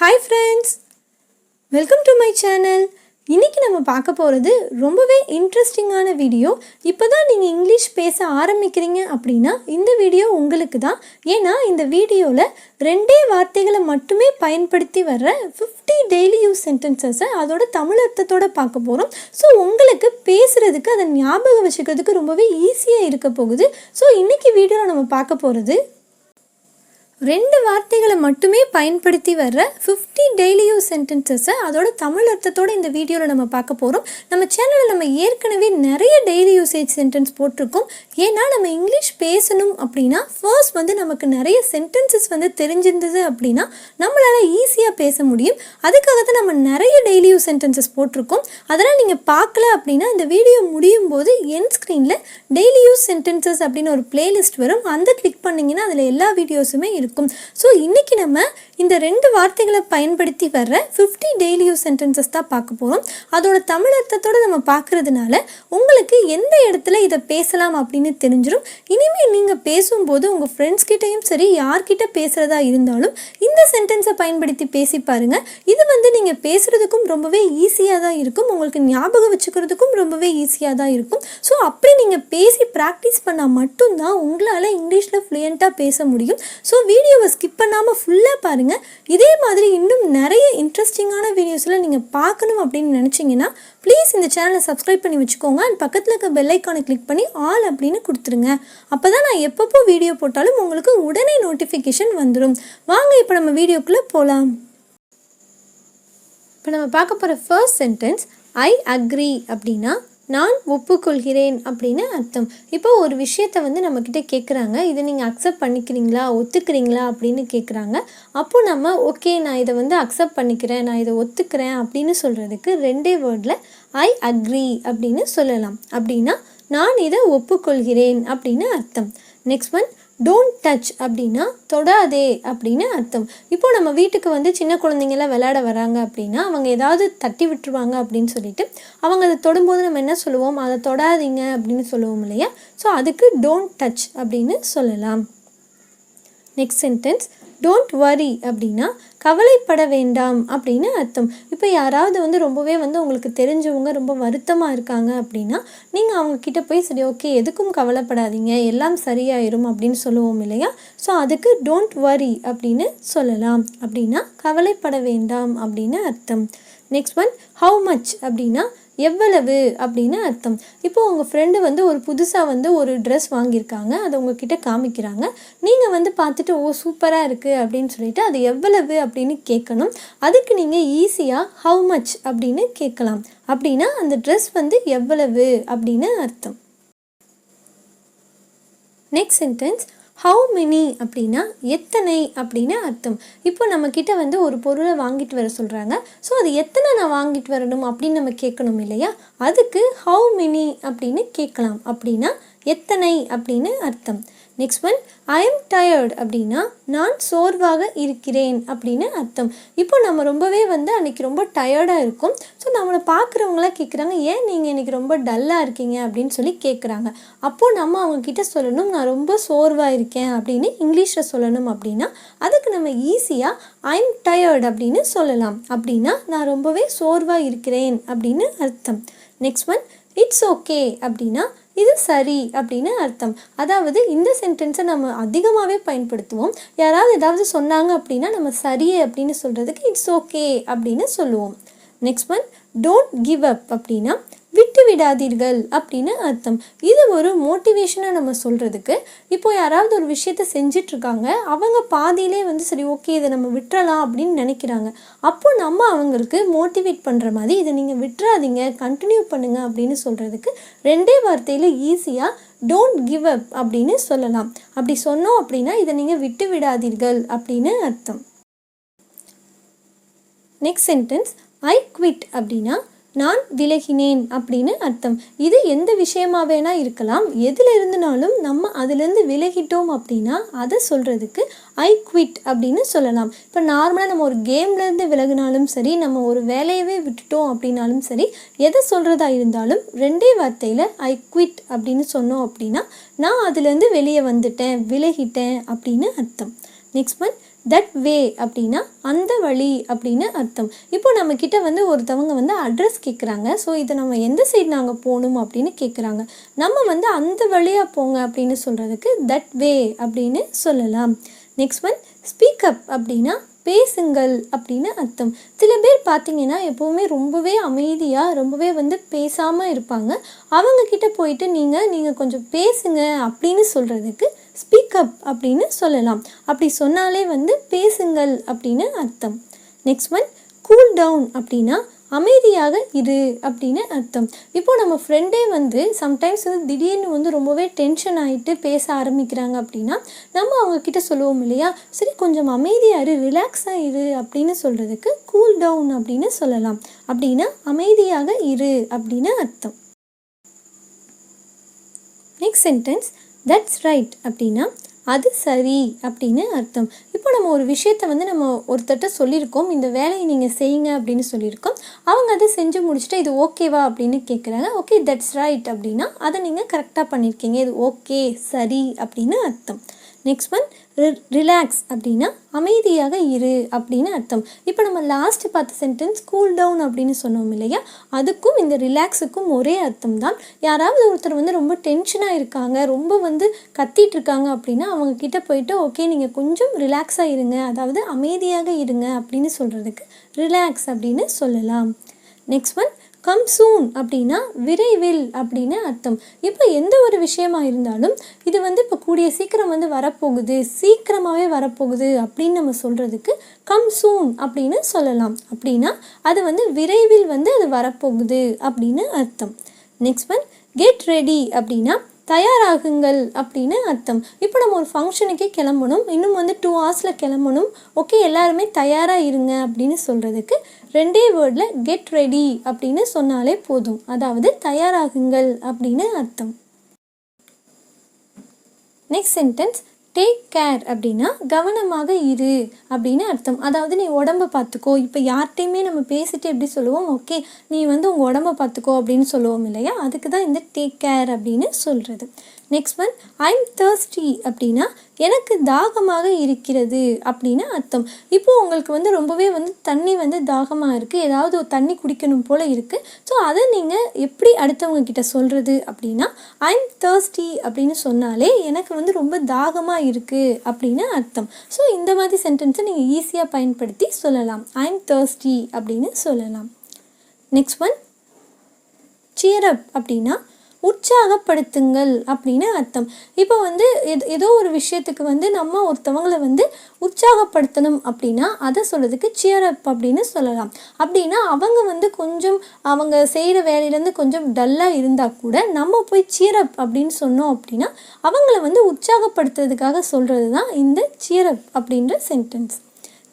Hi friends, welcome to my channel. இன்னைக்கு நம்ம பார்க்க போகிறது ரொம்பவே இன்ட்ரெஸ்டிங்கான வீடியோ. இப்போ தான் நீங்கள் இங்கிலீஷ் பேச ஆரம்பிக்கிறீங்க அப்படின்னா இந்த வீடியோ உங்களுக்கு தான். ஏன்னா இந்த வீடியோவில் 2 வார்த்தைகளை மட்டுமே பயன்படுத்தி வர்ற 50 டெய்லி யூஸ் சென்டென்சஸை அதோட தமிழ் அர்த்தத்தோடு பார்க்க போகிறோம். ஸோ உங்களுக்கு பேசுகிறதுக்கு அதை ஞாபகம் வச்சுக்கிறதுக்கு ரொம்பவே ஈஸியாக இருக்க போகுது. ஸோ இன்றைக்கி வீடியோவில் நம்ம பார்க்க போகிறது 2 வார்த்தைகளை மட்டுமே பயன்படுத்தி வர்ற 50 டெய்லி யூஸ் சென்டென்சஸை அதோட தமிழ் அர்த்தத்தோடு இந்த வீடியோவில் நம்ம பார்க்க போகிறோம். நம்ம சேனலில் நம்ம ஏற்கனவே நிறைய டெய்லி யூசேஜ் சென்டென்ஸ் போட்டிருக்கோம். ஏன்னா நம்ம இங்கிலீஷ் பேசணும் அப்படின்னா ஃபர்ஸ்ட் நமக்கு நிறைய சென்டென்சஸ் தெரிஞ்சிருந்தது அப்படின்னா நம்மளால் ஈஸியாக பேச முடியும். அதுக்காக தான் நம்ம நிறைய டெய்லி யூஸ் சென்டென்சஸ் போட்டிருக்கோம். அதெல்லாம் நீங்கள் பார்க்கல அப்படின்னா இந்த வீடியோ முடியும் போது என் ஸ்க்ரீனில் டெய்லி யூஸ் சென்டென்சஸ் அப்படின்னு ஒரு பிளேலிஸ்ட் வரும். அந்த கிளிக் பண்ணிங்கன்னா அதில் எல்லா வீடியோஸுமே இருக்கும். ஸோ இன்றைக்கி நம்ம இந்த 2 வார்த்தைகளை பயன்படுத்தி வர்ற 50 டெய்லி யூஸ் சென்டென்சஸ் தான் பார்க்க போகிறோம். அதோட தமிழ் அர்த்தத்தோடு நம்ம பார்க்குறதுனால உங்களுக்கு எந்த இடத்துல இதை பேசலாம் அப்படின்னு தெரிஞ்சிடும். இனிமேல் நீங்கள் பேசும்போது உங்கள் ஃப்ரெண்ட்ஸ் கிட்டையும் சரி யார்கிட்ட பேசுகிறதா இருந்தாலும் இந்த சென்டென்ஸை பயன்படுத்தி பேசி பாருங்கள். இது நீங்கள் பேசுகிறதுக்கும் ரொம்பவே ஈஸியாக தான் இருக்கும். உங்களுக்கு ஞாபகம் வச்சுக்கிறதுக்கும் ரொம்பவே ஈஸியாக தான் இருக்கும். ஸோ அப்படி நீங்கள் பேசி ப்ராக்டிஸ் பண்ணால் மட்டும்தான் உங்களால் இங்கிலீஷில் ஃப்ளூயண்ட்டாக பேச முடியும். ஸோ வீடியோவை ஸ்கிப் பண்ணாமல் ஃபுல்லாக பாருங்கள். இதே மாதிரி இன்னும் நிறைய இன்ட்ரெஸ்டிங்கான வீடியோஸில் நீங்கள் பார்க்கணும் அப்படின்னு நினச்சிங்கன்னா ப்ளீஸ் இந்த சேனலை சப்ஸ்கிரைப் பண்ணி வச்சுக்கோங்க. அண்ட் பக்கத்தில் இருக்க பெல் ஐக்கானை கிளிக் பண்ணி ஆல் அப்படின்னு கொடுத்துருங்க. அப்போ தான் நான் எப்பப்போ வீடியோ போட்டாலும் உங்களுக்கு உடனே நோட்டிஃபிகேஷன் வந்துடும். வாங்க இப்போ நம்ம வீடியோக்குள்ளே போகலாம். இப்போ நம்ம பார்க்க போகிற ஃபர்ஸ்ட் சென்டென்ஸ் ஐ அக்ரி அப்படின்னா நான் ஒப்புக்கொள்கிறேன் அப்படின்னு அர்த்தம். இப்போ ஒரு விஷயத்தை நம்மக்கிட்ட கேட்குறாங்க, இதை நீங்கள் அக்செப்ட் பண்ணிக்கிறீங்களா, ஒத்துக்கிறீங்களா அப்படின்னு கேட்குறாங்க. அப்போது நம்ம ஓகே நான் இதை அக்செப்ட் பண்ணிக்கிறேன், நான் இதை ஒத்துக்கிறேன் அப்படின்னு சொல்கிறதுக்கு 2 வேர்டில் ஐ அக்ரி அப்படின்னு சொல்லலாம். அப்படின்னா நான் இதை ஒப்புக்கொள்கிறேன் அப்படின்னு அர்த்தம். நெக்ஸ்ட் ஒன் டோன்ட் டச் அப்படின்னா தொடாதே அப்படின்னு அர்த்தம். இப்போது நம்ம வீட்டுக்கு சின்ன குழந்தைங்களாம் விளையாட வராங்க அப்படின்னா அவங்க ஏதாவது தட்டி விட்டுருவாங்க அப்படின்னு சொல்லிட்டு அவங்க அதை தொடும்போது நம்ம என்ன சொல்லுவோம், அதை தொடாதீங்க அப்படின்னு சொல்லுவோம் இல்லையா. ஸோ அதுக்கு டோன்ட் டச் அப்படின்னு சொல்லலாம். நெக்ஸ்ட் சென்டென்ஸ் டோன்ட் வரி அப்படின்னா கவலைப்பட வேண்டாம் அப்படின்னு அர்த்தம். இப்போ யாராவது ரொம்பவே உங்களுக்கு தெரிஞ்சவங்க ரொம்ப வருத்தமாக இருக்காங்க அப்படின்னா நீங்கள் அவங்கக்கிட்ட போய் சரி ஓகே எதுக்கும் கவலைப்படாதீங்க எல்லாம் சரியாயிரும் அப்படின்னு சொல்லுவோம் இல்லையா. ஸோ அதுக்கு டோன்ட் வரி அப்படின்னு சொல்லலாம். அப்படின்னா கவலைப்பட வேண்டாம் அப்படின்னு அர்த்தம். நெக்ஸ்ட் ஒன் ஹவு மச் அப்படின்னா எவ்வளவு அப்படின்னு அர்த்தம். இப்போது உங்கள் ஃப்ரெண்டு ஒரு புதுசாக ஒரு ட்ரெஸ் வாங்கியிருக்காங்க, அதை உங்ககிட்ட காமிக்கிறாங்க. நீங்கள் பார்த்துட்டு ஓ சூப்பராக இருக்குது அப்படின்னு சொல்லிட்டு அது எவ்வளவு அப்படின்னு கேட்கணும். அதுக்கு நீங்கள் ஈஸியாக ஹவு மச் அப்படின்னு கேட்கலாம். அப்படின்னா அந்த ட்ரெஸ் எவ்வளவு அப்படின்னு அர்த்தம். நெக்ஸ்ட் சென்டென்ஸ் ஹவு மெனி அப்படின்னா எத்தனை அப்படின்னு அர்த்தம். இப்போ நம்மக்கிட்ட ஒரு பொருளை வாங்கிட்டு வர சொல்கிறாங்க. ஸோ அது எத்தனை நான் வாங்கிட்டு வரணும் அப்படின்னு நம்ம கேட்கணும் இல்லையா. அதுக்கு ஹவு மெனி அப்படின்னு கேட்கலாம். அப்படின்னா எத்தனை அப்படின்னு அர்த்தம். Next one I am tired அப்படின்னா நான் சோர்வாக இருக்கிறேன் அப்படின்னு அர்த்தம். இப்போ நம்ம ரொம்பவே அன்றைக்கி ரொம்ப டயர்டாக இருக்கும். ஸோ நம்மளை பார்க்குறவங்களாம் கேட்குறாங்க ஏன் நீங்கள் இன்றைக்கி ரொம்ப டல்லாக இருக்கீங்க அப்படின்னு சொல்லி கேட்குறாங்க. அப்போது நம்ம அவங்கக்கிட்ட சொல்லணும் நான் ரொம்ப சோர்வாக இருக்கேன் அப்படின்னு இங்கிலீஷில் சொல்லணும். அப்படின்னா அதுக்கு நம்ம ஈஸியாக ஐ எம் டயர்ட் அப்படின்னு சொல்லலாம். அப்படின்னா நான் ரொம்பவே சோர்வாக இருக்கிறேன் அப்படின்னு அர்த்தம். நெக்ஸ்ட் ஒன் இட்ஸ் ஓகே அப்படின்னா இது சரி அப்படின்னு அர்த்தம். அதாவது இந்த சென்டென்ஸை நம்ம அதிகமாகவே பயன்படுத்துவோம். யாராவது ஏதாவது சொன்னாங்க அப்படின்னா நம்ம சரியே அப்படின்னு சொல்கிறதுக்கு இட்ஸ் ஓகே அப்படின்னு சொல்லுவோம். Next one don't give up அப்படின்னா விட்டு விடாதீர்கள் அப்படின்னு அர்த்தம். இது ஒரு மோட்டிவேஷனாக நம்ம சொல்கிறதுக்கு. இப்போது யாராவது ஒரு விஷயத்தை செஞ்சிட்ருக்காங்க, அவங்க பாதியிலே சரி ஓகே இதை நம்ம விட்டுறலாம் அப்படின்னு நினைக்கிறாங்க. அப்போ நம்ம அவங்களுக்கு மோட்டிவேட் பண்ணுற மாதிரி இதை நீங்கள் விட்டுறாதீங்க கண்டினியூ பண்ணுங்கள் அப்படின்னு சொல்கிறதுக்கு 2 வார்த்தையில் ஈஸியாக டோன்ட் கிவ் அப் அப்படின்னு சொல்லலாம். அப்படி சொன்னோம் அப்படின்னா இதை நீங்கள் விட்டு விடாதீர்கள் அப்படின்னு அர்த்தம். நெக்ஸ்ட் சென்டென்ஸ் ஐ குவிட் அப்படின்னா நான் விலகினேன் அப்படின்னு அர்த்தம். இது எந்த விஷயமா வேணால் இருக்கலாம். எதில் இருந்துனாலும் நம்ம அதிலேருந்து விலகிட்டோம் அப்படின்னா அதை சொல்கிறதுக்கு ஐ குவிட் அப்படின்னு சொல்லலாம். இப்போ நார்மலாக நம்ம ஒரு கேம்லேருந்து விலகினாலும் சரி, நம்ம ஒரு வேலையவே விட்டுட்டோம் அப்படின்னாலும் சரி, எதை சொல்கிறதா இருந்தாலும் 2 வார்த்தையில் ஐ குவிட் அப்படின்னு சொன்னோம் அப்படின்னா நான் அதுலேருந்து வெளியே வந்துட்டேன், விலகிட்டேன் அப்படின்னு அர்த்தம். நெக்ஸ்ட் ஒன் தட் வே அப்படின்னா அந்த வழி அப்படின்னு அர்த்தம். இப்போ நம்மக்கிட்ட வந்து ஒருத்தவங்க வந்து அட்ரஸ் கேட்குறாங்க. ஸோ இதை நம்ம எந்த சைடு நாங்கள் போகணும் அப்படின்னு கேட்குறாங்க. நம்ம வந்து அந்த வழியாக போங்க அப்படின்னு சொல்கிறதுக்கு தட் வே அப்படின்னு சொல்லலாம். நெக்ஸ்ட் ஒன் ஸ்பீக் அப் அப்படின்னா பேசுங்கள் அப்படின்னு அர்த்தம். சில பேர் பார்த்தீங்கன்னா எப்போவுமே ரொம்பவே அமைதியாக ரொம்பவே வந்து பேசாமல் இருப்பாங்க. அவங்கக்கிட்ட போயிட்டு நீங்கள் கொஞ்சம் பேசுங்க அப்படின்னு சொல்கிறதுக்கு ஸ்பீக் அப் அப்படின்னு சொல்லலாம். அப்படி சொன்னாலே வந்து பேசுங்கள் அப்படின்னு அர்த்தம். நெக்ஸ்ட் ஒன் கூல் டவுன் அப்படின்னா அமைதியாக இரு அப்படின்னு அர்த்தம். இப்போது நம்ம ஃப்ரெண்டே வந்து சம்டைம்ஸ் வந்து திடீர்னு வந்து ரொம்பவே டென்ஷன் ஆகிட்டு பேச ஆரம்பிக்கிறாங்க அப்படின்னா நம்ம அவங்கக்கிட்ட சொல்லுவோம் இல்லையா, சரி கொஞ்சம் அமைதியாக இரு, ரிலாக்ஸாக இரு அப்படின்னு சொல்கிறதுக்கு கூல் டவுன் அப்படின்னு சொல்லலாம். அப்படின்னா அமைதியாக இரு அப்படின்னு அர்த்தம். நெக்ஸ்ட் சென்டென்ஸ் தட்ஸ் ரைட் அப்படின்னா அது சரி அப்படின்னு அர்த்தம். இப்போ நம்ம ஒரு விஷயத்தை வந்து நம்ம ஒருத்தர்கிட்ட சொல்லியிருக்கோம், இந்த வேலையை நீங்கள் செய்யுங்க அப்படின்னு சொல்லியிருக்கோம். அவங்க அதை செஞ்சு முடிச்சுட்டு இது ஓகேவா அப்படின்னு கேட்குறாங்க. ஓகே தட்ஸ் ரைட் அப்படின்னா அதை நீங்கள் கரெக்டாக பண்ணியிருக்கீங்க, இது ஓகே சரி அப்படின்னு அர்த்தம். நெக்ஸ்ட் ஒன் ரிலாக்ஸ் அப்படின்னா அமைதியாக இரு அப்படின்னு அர்த்தம். இப்போ நம்ம லாஸ்ட் பார்த்த சென்டென்ஸ் கூல் டவுன் அப்படின்னு சொன்னோம் இல்லையா, அதுக்கும் இந்த ரிலாக்ஸுக்கும் ஒரே அர்த்தம் தான். யாராவது ஒருத்தர் வந்து ரொம்ப டென்ஷனாக இருக்காங்க, ரொம்ப வந்து கத்திட்டு இருக்காங்க அப்படின்னா அவங்கக்கிட்ட போயிட்டு ஓகே நீங்கள் கொஞ்சம் ரிலாக்ஸாக இருங்க, அதாவது அமைதியாக இருங்க அப்படின்னு சொல்கிறதுக்கு ரிலாக்ஸ் அப்படின்னு சொல்லலாம். நெக்ஸ்ட் ஒன் கம் சூன் அப்படின்னா விரைவில் அப்படின்னு அர்த்தம். இப்போ எந்த ஒரு விஷயமா இருந்தாலும் இது வந்து இப்போ கூடிய சீக்கிரம் வந்து வரப்போகுது, சீக்கிரமாகவே வரப்போகுது அப்படின்னு நம்ம சொல்கிறதுக்கு கம் சூன் அப்படின்னு சொல்லலாம். அப்படின்னா அது வந்து விரைவில் வந்து அது வரப்போகுது அப்படின்னு அர்த்தம். நெக்ஸ்ட் ஒன் கெட் ரெடி அப்படின்னா தயாராகுங்கள் அப்படின்னு அர்த்தம். இப்போ நம்ம ஒரு ஃபங்க்ஷனுக்கே கிளம்பணும், இன்னும் வந்து 2 hours கிளம்பணும், ஓகே எல்லாருமே தயாராக இருங்க அப்படின்னு சொல்கிறதுக்கு ரெண்டே வேர்டில் கெட் ரெடி அப்படின்னு சொன்னாலே போதும், அதாவது தயாராகுங்கள் அப்படின்னு அர்த்தம். நெக்ஸ்ட் சென்டென்ஸ் டேக் கேர் அப்படின்னா கவனமாக இரு அப்படின்னு அர்த்தம். அதாவது நீ உடம்பை பார்த்துக்கோ. இப்போ யார்கிட்டையுமே நம்ம பேசிட்டு எப்படி சொல்லுவோம், ஓகே நீ வந்து உங்கள் உடம்பை பார்த்துக்கோ அப்படின்னு சொல்லுவோம் இல்லையா, அதுக்கு தான் இந்த டேக் கேர் அப்படின்னு சொல்கிறது. நெக்ஸ்ட் ஒன் ஐம் தர்ஸ்டி அப்படின்னா எனக்கு தாகமாக இருக்கிறது அப்படின்னு அர்த்தம். இப்போது உங்களுக்கு வந்து ரொம்பவே வந்து தண்ணி வந்து தாகமாக இருக்குது, ஏதாவது ஒரு தண்ணி குடிக்கணும் போல் இருக்குது. ஸோ அதை நீங்கள் எப்படி அடுத்தவங்க கிட்ட சொல்கிறது அப்படின்னா ஐம் தர்ஸ்டி அப்படின்னு சொன்னாலே எனக்கு வந்து ரொம்ப தாகமாக இருக்குது அப்படின்னு அர்த்தம். ஸோ இந்த மாதிரி சென்டென்ஸை நீங்கள் ஈஸியாக பயன்படுத்தி சொல்லலாம், ஐம் தர்ஸ்டி அப்படின்னு சொல்லலாம். நெக்ஸ்ட் ஒன் சியர் அப் அப்படின்னா உற்சாகப்படுத்துங்கள் அப்படின்னு அர்த்தம். இப்போ வந்து ஏதோ ஒரு விஷயத்துக்கு வந்து நம்ம ஒருத்தவங்களை வந்து உற்சாகப்படுத்தணும் அப்படின்னா அதை சொல்கிறதுக்கு சியர் அப் அப்படின்னு சொல்லலாம். அப்படின்னா அவங்க வந்து கொஞ்சம் அவங்க செய்கிற வேலையிலேருந்து கொஞ்சம் டல்லாக இருந்தால் கூட நம்ம போய் சியர் அப் அப்படின்னு சொன்னோம் அப்படின்னா அவங்கள வந்து உற்சாகப்படுத்துறதுக்காக சொல்கிறது தான் இந்த சியர் அப் அப்படின்ற sentence.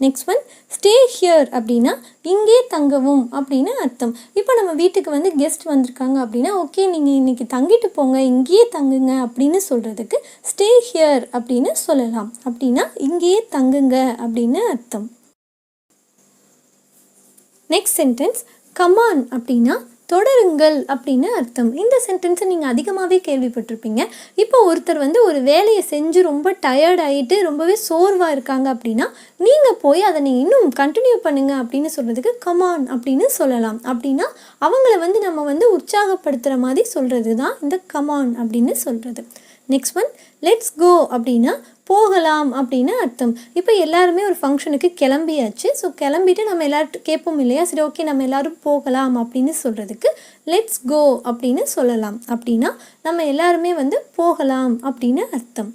Next one stay here அப்படின்னா இங்கே தங்கவும் அப்படின்னு அர்த்தம். இப்போ நம்ம வீட்டுக்கு வந்து கெஸ்ட் வந்திருக்காங்க அப்படின்னா ஓகே நீங்கள் இன்றைக்கி தங்கிட்டு போங்க, இங்கேயே தங்குங்க அப்படின்னு சொல்கிறதுக்கு ஸ்டே ஹியர் அப்படின்னு சொல்லலாம். அப்படின்னா இங்கேயே தங்குங்க அப்படின்னு அர்த்தம். நெக்ஸ்ட் சென்டென்ஸ் கமான் அப்படின்னா தொடருங்கள் அப்படின்னு அர்த்தம். இந்த சென்டென்ஸை நீங்கள் அதிகமாகவே கேள்விப்பட்டிருப்பீங்க. இப்போ ஒருத்தர் வந்து ஒரு வேலையை செஞ்சு ரொம்ப டயர்ட் ஆகிட்டு ரொம்பவே சோர்வாக இருக்காங்க அப்படின்னா நீங்கள் போய் அதை நீங்கள் இன்னும் கண்டினியூ பண்ணுங்கள் அப்படின்னு சொல்கிறதுக்கு கமான் அப்படின்னு சொல்லலாம். அப்படின்னா அவங்கள வந்து நம்ம வந்து உற்சாகப்படுத்துகிற மாதிரி சொல்கிறது தான் இந்த கமான் அப்படின்னு சொல்கிறது. நெக்ஸ்ட் ஒன் லெட்ஸ் கோ அப்படின்னா போகலாம் அப்படின்னு அர்த்தம். இப்போ எல்லாருமே ஒரு ஃபங்க்ஷனுக்கு கிளம்பியாச்சு. ஸோ கிளம்பிட்டு நம்ம எல்லாரும் கேட்போம் இல்லையா, சரி ஓகே நம்ம எல்லோரும் போகலாம் அப்படின்னு சொல்கிறதுக்கு லெட்ஸ் கோ அப்படின்னு சொல்லலாம். அப்படின்னா நம்ம எல்லாருமே வந்து போகலாம் அப்படின்னு அர்த்தம்.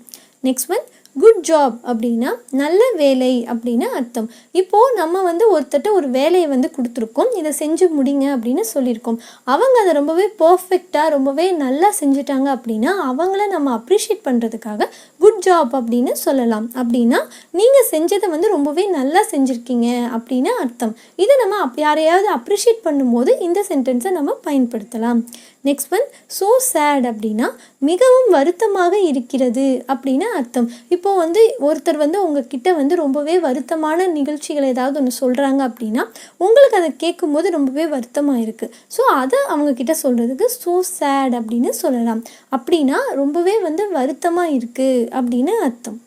நெக்ஸ்ட் ஒன் குட் ஜாப் அப்படின்னா நல்ல வேலை அப்படின்னு அர்த்தம். இப்போது நம்ம வந்து ஒருத்தட்ட ஒரு வேலையை வந்து கொடுத்துருக்கோம், இதை செஞ்சு முடிங்க அப்படின்னு சொல்லியிருக்கோம். அவங்க அதை ரொம்பவே பர்ஃபெக்டாக ரொம்பவே நல்லா செஞ்சுட்டாங்க அப்படின்னா அவங்கள நம்ம அப்ரிஷியேட் பண்ணுறதுக்காக குட் ஜாப் அப்படின்னு சொல்லலாம். அப்படின்னா நீங்கள் செஞ்சதை வந்து ரொம்பவே நல்லா செஞ்சுருக்கீங்க அப்படின்னு அர்த்தம். இதை நம்ம யாரையாவது அப்ரிஷியேட் பண்ணும்போது இந்த சென்டென்ஸை நம்ம பயன்படுத்தலாம். நெக்ஸ்ட் ஒன் ஸோ சேட் அப்படின்னா மிகவும் வருத்தமாக இருக்கிறது அப்படின்னு அர்த்தம். இப்போது வந்து ஒருத்தர் வந்து உங்ககிட்ட வந்து ரொம்பவே வருத்தமான நிகழ்ச்சிகள் ஏதாவது ஒன்று சொல்கிறாங்க அப்படின்னா உங்களுக்கு அதை கேட்கும்போது ரொம்பவே வருத்தமாக இருக்குது. ஸோ அதை அவங்கக்கிட்ட சொல்கிறதுக்கு ஸோ சேட் அப்படின்னு சொல்லலாம். அப்படின்னா ரொம்பவே வந்து வருத்தமாக இருக்குது அப்படின்னு அர்த்தம்.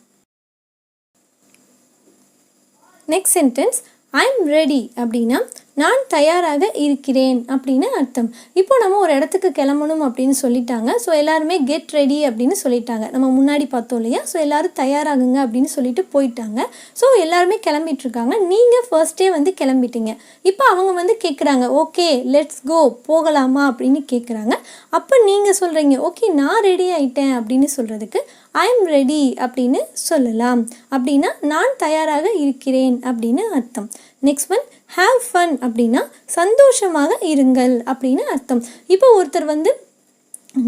நெக்ஸ்ட் சென்டென்ஸ் ஐம் ரெடி அப்படின்னா நான் தயாராக இருக்கிறேன் அப்படின்னு அர்த்தம். இப்போ நம்ம ஒரு இடத்துக்கு கிளம்பணும் அப்படின்னு சொல்லிட்டாங்க. ஸோ எல்லாருமே கெட் ரெடி அப்படின்னு சொல்லிட்டாங்க. நம்ம முன்னாடி பார்த்தோம் இல்லையா? ஸோ எல்லோரும் தயாராகுங்க அப்படின்னு சொல்லிட்டு போயிட்டாங்க. ஸோ எல்லாருமே கிளம்பிட்டுருக்காங்க. நீங்கள் ஃபர்ஸ்டே வந்து கிளம்பிட்டீங்க. இப்போ அவங்க வந்து கேட்குறாங்க, ஓகே லெட்ஸ் கோ, போகலாமா அப்படின்னு கேட்குறாங்க. அப்போ நீங்கள் சொல்கிறீங்க, ஓகே நான் ரெடி ஆகிட்டேன் அப்படின்னு சொல்கிறதுக்கு ஐம் ரெடி அப்படின்னு சொல்லலாம். அப்படின்னா நான் தயாராக இருக்கிறேன் அப்படின்னு அர்த்தம். நெக்ஸ்ட் ஒன் ஹாவ் ஃபன் அப்படின்னா சந்தோஷமாக இருங்கள் அப்படின்னு அர்த்தம். இப்போ ஒருத்தர் வந்து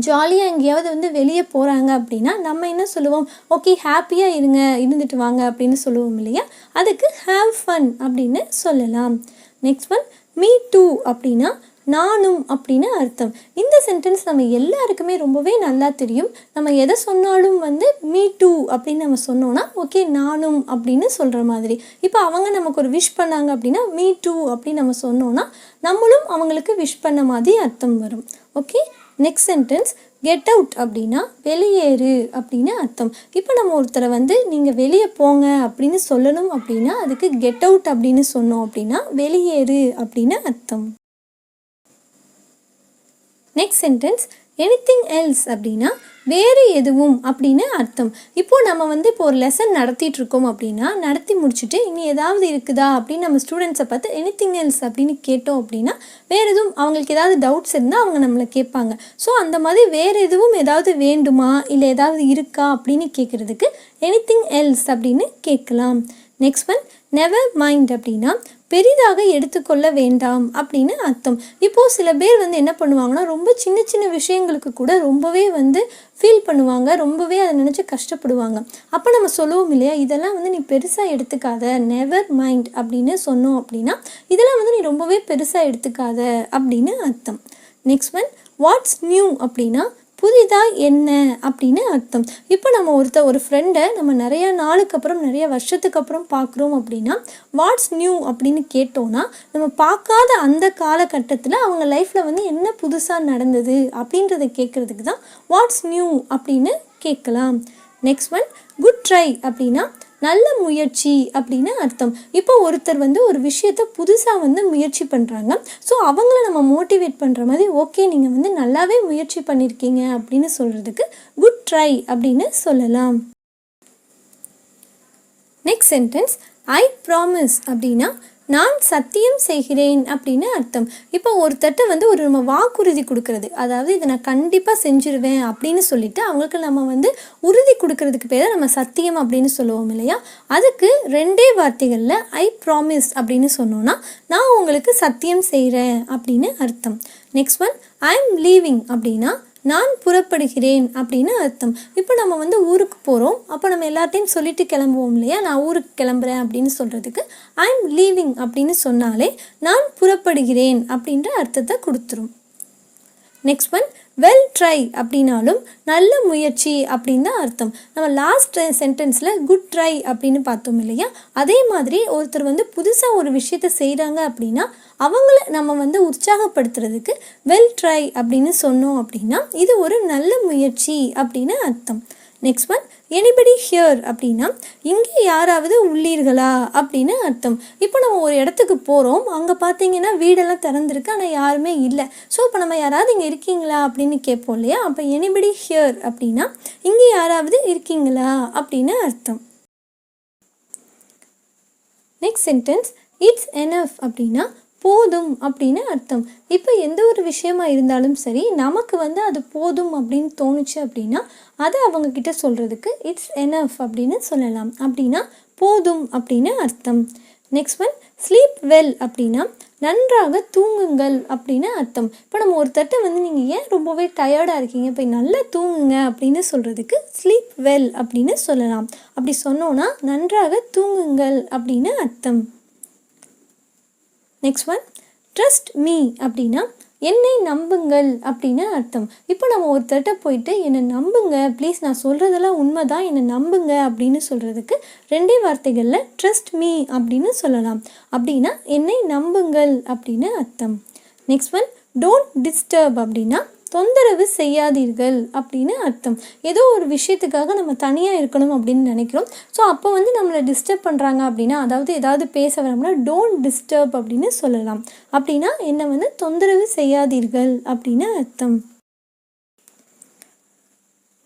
ஜாலியாக எங்கேயாவது வந்து வெளியே போகிறாங்க அப்படின்னா நம்ம என்ன சொல்லுவோம், ஓகே ஹாப்பியாக இருந்துட்டு வாங்க அப்படின்னு சொல்லுவோம் இல்லையா? அதுக்கு ஹாவ் ஃபன் அப்படின்னு சொல்லலாம். நெக்ஸ்ட் ஒன் மீ டூ அப்படின்னா நானும் அப்படின்னு அர்த்தம். இந்த சென்டென்ஸ் நம்ம எல்லாருக்குமே ரொம்பவே நல்லா தெரியும். நம்ம எதை சொன்னாலும் வந்து மீ டூ அப்படின்னு நம்ம சொன்னோன்னா ஓகே நானும் அப்படின்னு சொல்கிற மாதிரி. இப்போ அவங்க நமக்கு ஒரு விஷ் பண்ணாங்க அப்படின்னா மீ டூ அப்படின்னு நம்ம சொன்னோன்னா நம்மளும் அவங்களுக்கு விஷ் பண்ண மாதிரி அர்த்தம் வரும். Okay, next sentence get out அப்படின்னா வெளியேறு அப்படின்னு அர்த்தம். இப்போ நம்ம ஒருத்தரை வந்து நீங்கள் வெளியே போங்க அப்படின்னு சொல்லணும் அப்படின்னா அதுக்கு கெட் அவுட் அப்படின்னு சொன்னோம் அப்படின்னா வெளியேறு அப்படின்னு அர்த்தம். நெக்ஸ்ட் சென்டென்ஸ் எனிதிங் எல்ஸ் அப்படின்னா வேறு எதுவும் அப்படின்னு அர்த்தம். இப்போது நம்ம வந்து இப்போ ஒரு லெசன் நடத்திட்டுருக்கோம் அப்படின்னா நடத்தி முடிச்சுட்டு இனி ஏதாவது இருக்குதா அப்படின்னு நம்ம ஸ்டூடெண்ட்ஸை பார்த்து எனிதிங் எல்ஸ் அப்படின்னு கேட்டோம் அப்படின்னா வேறு எதுவும் அவங்களுக்கு ஏதாவது டவுட்ஸ் இருந்தால் அவங்க நம்மளை கேட்பாங்க. ஸோ அந்த மாதிரி வேறு எதுவும் ஏதாவது வேண்டுமா இல்லை ஏதாவது இருக்கா அப்படின்னு கேட்குறதுக்கு எனிதிங் எல்ஸ் அப்படின்னு கேட்கலாம். நெக்ஸ்ட் ஒன் நெவர் மைண்ட் அப்படின்னா பெரிதாக எடுத்துக்கொள்ள வேண்டாம் அப்படின்னு அர்த்தம். இப்போது சில பேர் வந்து என்ன பண்ணுவாங்கன்னா ரொம்ப சின்ன சின்ன விஷயங்களுக்கு கூட ரொம்பவே வந்து ஃபீல் பண்ணுவாங்க, ரொம்பவே அதை நினச்சி கஷ்டப்படுவாங்க. அப்போ நம்ம சொல்லுவோம் இல்லையா, இதெல்லாம் வந்து நீ பெருசாக எடுத்துக்காத, நெவர் மைண்ட் அப்படின்னு சொன்னோம் அப்படின்னா இதெல்லாம் வந்து நீ ரொம்பவே பெருசாக எடுத்துக்காத அப்படின்னு அர்த்தம். நெக்ஸ்ட் ஒன் வாட்ஸ் நியூ அப்படின்னா புதிதாக என்ன அப்படின்னு அர்த்தம். இப்போ நம்ம ஒரு ஃப்ரெண்டை நம்ம நிறையா நாளுக்கு அப்புறம் நிறைய வருஷத்துக்கு அப்புறம் பார்க்குறோம் அப்படின்னா வாட்ஸ் நியூ அப்படின்னு கேட்டோன்னா நம்ம பார்க்காத அந்த காலகட்டத்தில் அவங்க லைஃப்பில் வந்து என்ன புதுசாக நடந்தது அப்படின்றத கேட்குறதுக்கு தான் வாட்ஸ் நியூ அப்படின்னு கேட்கலாம். நெக்ஸ்ட் ஒன் குட் ட்ரை அப்படின்னா நல்ல முயற்சி அப்படின்னு அர்த்தம். இப்போ ஒருத்தர் வந்து ஒரு விஷயத்தை புதுசாக வந்து முயற்சி பண்ணுறாங்க. ஸோ அவங்கள நம்ம மோட்டிவேட் பண்ணுற மாதிரி ஓகே நீங்கள் வந்து நல்லாவே முயற்சி பண்ணியிருக்கீங்க அப்படின்னு சொல்கிறதுக்கு குட் ட்ரை அப்படின்னு சொல்லலாம். நெக்ஸ்ட் சென்டென்ஸ் ஐ ப்ராமிஸ் அப்படின்னா நான் சத்தியம் செய்கிறேன் அப்படின்னு அர்த்தம். இப்போ ஒருத்தட்ட வந்து நம்ம வாக்குறுதி கொடுக்கறது, அதாவது இதை நான் கண்டிப்பாக செஞ்சுருவேன் அப்படின்னு சொல்லிட்டு அவங்களுக்கு நம்ம வந்து உறுதி கொடுக்கறதுக்கு பேர் நம்ம சத்தியம் அப்படின்னு சொல்லுவோம் இல்லையா? அதுக்கு 2 வார்த்தைகளில் ஐ ப்ராமிஸ் அப்படின்னு சொன்னோன்னா நான் உங்களுக்கு சத்தியம் செய்கிறேன் அப்படின்னு அர்த்தம். Next one I am leaving அப்படின்னா நான் புறப்படுகிறேன் அப்படின்னு அர்த்தம். இப்போ நம்ம வந்து ஊருக்கு போகிறோம், அப்போ நம்ம எல்லாத்தையும் சொல்லிட்டு கிளம்புவோம் இல்லையா, நான் ஊருக்கு கிளம்புறேன் அப்படின்னு சொல்கிறதுக்கு ஐ எம் லீவிங் அப்படின்னு சொன்னாலே நான் புறப்படுகிறேன் அப்படின்ற அர்த்தத்தை கொடுத்துரும். நெக்ஸ்ட் ஒன் வெல் ட்ரை அப்படின்னாலும் நல்ல முயற்சி அப்படின்னு தான் அர்த்தம். நம்ம லாஸ்ட் சென்டென்ஸில் குட் ட்ரை அப்படின்னு பார்த்தோம் இல்லையா, அதே மாதிரி ஒருத்தர் வந்து புதுசாக ஒரு விஷயத்தை செய்கிறாங்க அப்படின்னா அவங்கள நம்ம வந்து உற்சாகப்படுத்துறதுக்கு வெல் ட்ரை அப்படின்னு சொன்னோம் அப்படின்னா இது ஒரு நல்ல முயற்சி அப்படின்னு அர்த்தம். நெக்ஸ்ட் ஒன் எனிபடி ஹியர் அப்படின்னா இங்கே யாராவது உள்ளீர்களா அப்படின்னு அர்த்தம். இப்போ நம்ம ஒரு இடத்துக்கு போகிறோம், அங்கே பார்த்தீங்கன்னா வீடெல்லாம் திறந்துருக்கு ஆனால் யாருமே இல்லை. ஸோ இப்போ நம்ம யாராவது இங்கே இருக்கீங்களா அப்படின்னு கேட்போம் இல்லையா, அப்போ எனிபடி ஹியர் அப்படின்னா இங்கே யாராவது இருக்கீங்களா அப்படின்னு அர்த்தம். நெக்ஸ்ட் சென்டென்ஸ் இட்ஸ் எனஃப் அப்படின்னா போதும் அப்படின்னு அர்த்தம். இப்போ எந்த ஒரு விஷயமா இருந்தாலும் சரி நமக்கு வந்து அது போதும் அப்படின்னு தோணுச்சு அப்படின்னா அதை அவங்கக்கிட்ட சொல்கிறதுக்கு இட்ஸ் எனஃப் அப்படின்னு சொல்லலாம். அப்படின்னா போதும் அப்படின்னு அர்த்தம். நெக்ஸ்ட் ஒன் ஸ்லீப் வெல் அப்படின்னா நன்றாக தூங்குங்கள் அப்படின்னு அர்த்தம். இப்போ நம்ம ஒருத்தட்ட வந்து நீங்கள் ஏன் ரொம்பவே டயர்டாக இருக்கீங்க போய் நல்லா தூங்குங்க அப்படின்னு சொல்கிறதுக்கு ஸ்லீப் வெல் அப்படின்னு சொல்லலாம். அப்படி சொன்னோன்னா நன்றாக தூங்குங்கள் அப்படின்னு அர்த்தம். நெக்ஸ்ட் ஒன் ட்ரஸ்ட் மீ அப்படின்னா என்னை நம்புங்கள் அப்படின்னு அர்த்தம். இப்போ நம்ம ஒருத்தர்கிட்ட போயிட்டு என்னை நம்புங்க ப்ளீஸ், நான் சொல்கிறதெல்லாம் உண்மை தான், என்னை நம்புங்க அப்படின்னு சொல்கிறதுக்கு 2 வார்த்தைகளில் ட்ரஸ்ட் மீ அப்படின்னு சொல்லலாம். அப்படின்னா என்னை நம்புங்கள் அப்படின்னு அர்த்தம். நெக்ஸ்ட் ஒன் டோன்ட் டிஸ்டர்ப் அப்படின்னா தொந்தரவு செய்யாதீர்கள் அப்படின்னு அர்த்தம். ஏதோ ஒரு விஷயத்துக்காக நம்ம தனியாக இருக்கணும் அப்படின்னு நினைக்கிறோம். ஸோ அப்போ வந்து நம்மளை டிஸ்டர்ப் பண்ணுறாங்க அப்படின்னா, அதாவது ஏதாவது பேச வரோம்னா டோன்ட் டிஸ்டர்ப் அப்படின்னு சொல்லலாம். அப்படின்னா என்னை வந்து தொந்தரவு செய்யாதீர்கள் அப்படின்னு அர்த்தம்.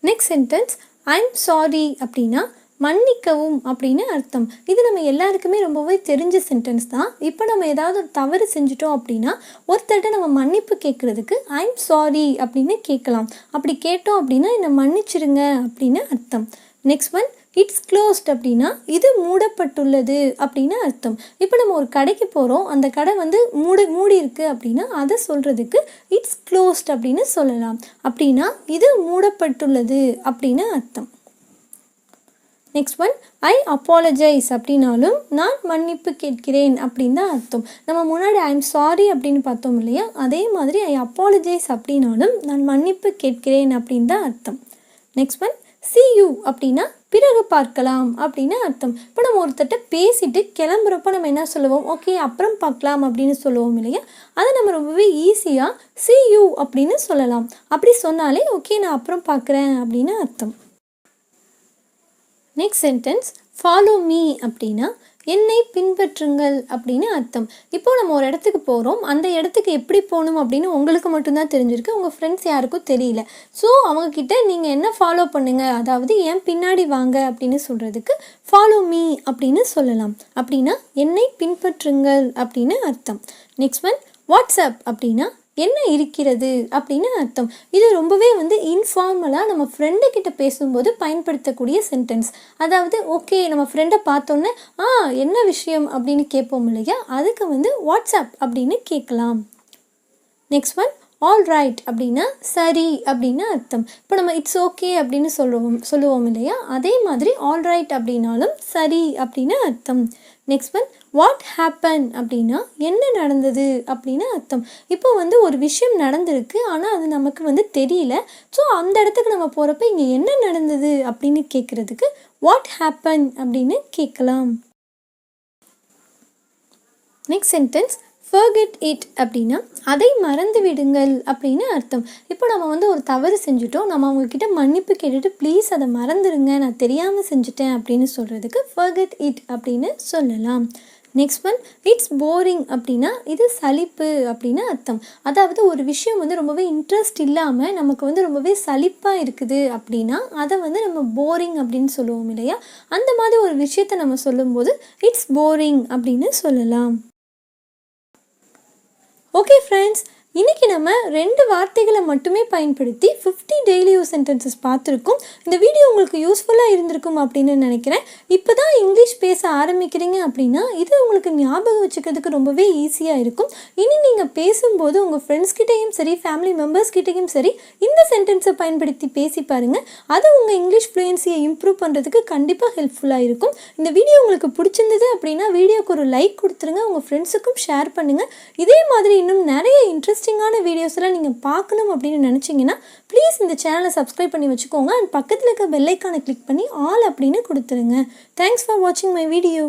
நெக்ஸ்ட் சென்டென்ஸ் ஐம் சாரி அப்படின்னா மன்னிக்கவும் அப்படின்னு அர்த்தம். இது நம்ம எல்லாருக்குமே ரொம்பவே தெரிஞ்ச சென்டென்ஸ் தான். இப்போ நம்ம ஏதாவது தவறு செஞ்சிட்டோம் அப்படின்னா ஒருத்தர்கிட்ட நம்ம மன்னிப்பு கேட்குறதுக்கு ஐம் சாரி அப்படின்னு கேட்கலாம். அப்படி கேட்டோம் அப்படின்னா என்னை மன்னிச்சிருங்க அப்படின்னு அர்த்தம். நெக்ஸ்ட் ஒன் இட்ஸ் க்ளோஸ்ட் அப்படின்னா இது மூடப்பட்டுள்ளது அப்படின்னு அர்த்தம். இப்போ நம்ம ஒரு கடைக்கு போகிறோம், அந்த கடை வந்து மூடி இருக்குது அப்படின்னா அதை சொல்கிறதுக்கு இட்ஸ் க்ளோஸ்ட் அப்படின்னு சொல்லலாம். அப்படின்னா இது மூடப்பட்டுள்ளது அப்படின்னு அர்த்தம். நெக்ஸ்ட் ஒன் ஐ அப்பாலஜைஸ் அப்படின்னாலும் நான் மன்னிப்பு கேட்கிறேன் அப்படின்னு தான் அர்த்தம். நம்ம முன்னாடி ஐ எம் சாரி அப்படின்னு பார்த்தோம் இல்லையா, அதே மாதிரி ஐ அப்பாலஜைஸ் அப்படின்னாலும் நான் மன்னிப்பு கேட்கிறேன் அப்படின்னு தான் அர்த்தம். நெக்ஸ்ட் ஒன் see you அப்படின்னா பிறகு பார்க்கலாம் அப்படின்னு அர்த்தம். இப்போ நம்ம ஒருத்தட்ட பேசிட்டு கிளம்புறப்போ நம்ம என்ன சொல்லுவோம், ஓகே அப்புறம் பார்க்கலாம் அப்படின்னு சொல்லுவோம் இல்லையா, அதை நம்ம ரொம்பவே ஈஸியாக see you அப்படின்னு சொல்லலாம். அப்படி சொன்னாலே ஓகே நான் அப்புறம் பார்க்குறேன் அப்படின்னு அர்த்தம். நெக்ஸ்ட் சென்டென்ஸ் ஃபாலோ மீ அப்படின்னா என்னை பின்பற்றுங்கள் அப்படின்னு அர்த்தம். இப்போது நம்ம ஒரு இடத்துக்கு போகிறோம், அந்த இடத்துக்கு எப்படி போகணும் அப்படின்னு உங்களுக்கு மட்டும்தான் தெரிஞ்சிருக்கு, உங்கள் ஃப்ரெண்ட்ஸ் யாருக்கும் தெரியல. ஸோ அவங்கக்கிட்ட நீங்கள் என்ன ஃபாலோ பண்ணுங்கள், அதாவது என் பின்னாடி வாங்க அப்படின்னு சொல்கிறதுக்கு ஃபாலோ மீ அப்படின்னு சொல்லலாம். அப்படின்னா என்னை பின்பற்றுங்கள் அப்படின்னு அர்த்தம். நெக்ஸ்ட் ஒன் வாட்ஸ்அப் அப்படின்னா என்ன இருக்கிறது அப்படின்னு அர்த்தம். இது ரொம்பவே வந்து இன்ஃபார்மலாக நம்ம ஃப்ரெண்டுக்கிட்ட பேசும்போது பயன்படுத்தக்கூடிய சென்டென்ஸ். அதாவது ஓகே நம்ம ஃப்ரெண்டை பார்த்தோன்னே என்ன விஷயம் அப்படின்னு கேட்போம் இல்லையா, அதுக்கு வந்து வாட்ஸ்அப் அப்படின்னு கேட்கலாம். நெக்ஸ்ட் ஒன் ஆல் ரைட் அப்படின்னா சரி அப்படின்னு அர்த்தம். இப்போ நம்ம இட்ஸ் ஓகே அப்படின்னு சொல்லுவோம் இல்லையா, அதே மாதிரி ஆல் ரைட் அப்படின்னாலும் சரி அப்படின்னு அர்த்தம். நெக்ஸ்ட் ஒன் வாட் ஹேப்பன் அப்படின்னா என்ன நடந்தது அப்படின்னு அர்த்தம். இப்போ வந்து ஒரு விஷயம் நடந்திருக்கு, ஆனால் அது நமக்கு வந்து தெரியல. ஸோ அந்த இடத்துக்கு நம்ம போகிறப்ப இங்கே என்ன நடந்தது அப்படின்னு கேட்குறதுக்கு வாட் ஹேப்பன் அப்படின்னு கேட்கலாம். நெக்ஸ்ட் சென்டென்ஸ் forget it அப்படின்னா அதை மறந்து விடுங்கள் அப்படின்னு அர்த்தம். இப்போ நம்ம வந்து ஒரு தவறு செஞ்சுட்டோம், நம்ம அவங்கக்கிட்ட மன்னிப்பு கேட்டுட்டு ப்ளீஸ் அதை மறந்துடுங்க நான் தெரியாமல் செஞ்சுட்டேன் அப்படின்னு சொல்கிறதுக்கு forget it அப்படின்னு சொல்லலாம். நெக்ஸ்ட் ஒன் இட்ஸ் போரிங் அப்படின்னா இது சலிப்பு அப்படின்னு அர்த்தம். அதாவது ஒரு விஷயம் வந்து ரொம்பவே இன்ட்ரெஸ்ட் இல்லாமல் நமக்கு வந்து ரொம்பவே சலிப்பாக இருக்குது அப்படின்னா அதை வந்து நம்ம போரிங் அப்படின்னு சொல்லுவோம் இல்லையா, அந்த மாதிரி ஒரு விஷயத்தை நம்ம சொல்லும்போது இட்ஸ் போரிங் அப்படின்னு சொல்லலாம். ஓகே ஃப்ரெண்ட்ஸ், இன்றைக்கி நம்ம 2 வார்த்தைகளை மட்டுமே பயன்படுத்தி 50 டெய்லி யூஸ் சென்டென்சஸ் பார்த்துருக்கோம். இந்த வீடியோ உங்களுக்கு யூஸ்ஃபுல்லாக இருந்திருக்கும் அப்படின்னு நினைக்கிறேன். இப்போ தான் இங்கிலீஷ் பேச ஆரம்பிக்கிறீங்க அப்படின்னா இது உங்களுக்கு ஞாபகம் வச்சுக்கிறதுக்கு ரொம்பவே ஈஸியாக இருக்கும். இனி நீங்கள் பேசும்போது உங்கள் ஃப்ரெண்ட்ஸ்கிட்டையும் சரி ஃபேமிலி மெம்பர்ஸ்கிட்டையும் சரி இந்த சென்டென்ஸை பயன்படுத்தி பேசி பாருங்கள். அது உங்கள் இங்கிலீஷ் ஃப்ளூயன்சியை இம்ப்ரூவ் பண்ணுறதுக்கு கண்டிப்பாக ஹெல்ப்ஃபுல்லாக இருக்கும். இந்த வீடியோ உங்களுக்கு பிடிச்சிருந்தது அப்படின்னா வீடியோக்கு ஒரு லைக் கொடுத்துருங்க, உங்கள் ஃப்ரெண்ட்ஸுக்கும் ஷேர் பண்ணுங்கள். இதே மாதிரி இன்னும் நிறைய இன்ட்ரெஸ்டிங்கான வீடியோஸ்லாம் நீங்கள் பார்க்கணும் அப்படின்னு நினச்சிங்கன்னா ப்ளீஸ் இந்த சேனலை சப்ஸ்கிரைப் பண்ணி வச்சுக்கோங்க. அண்ட் பக்கத்தில் இருக்க பெல் ஐக்கானை கிளிக் பண்ணி ஆல் அப்படின்னு கொடுத்துருங்க. தேங்க்ஸ் ஃபார் வாட்சிங் மை வீடியோ.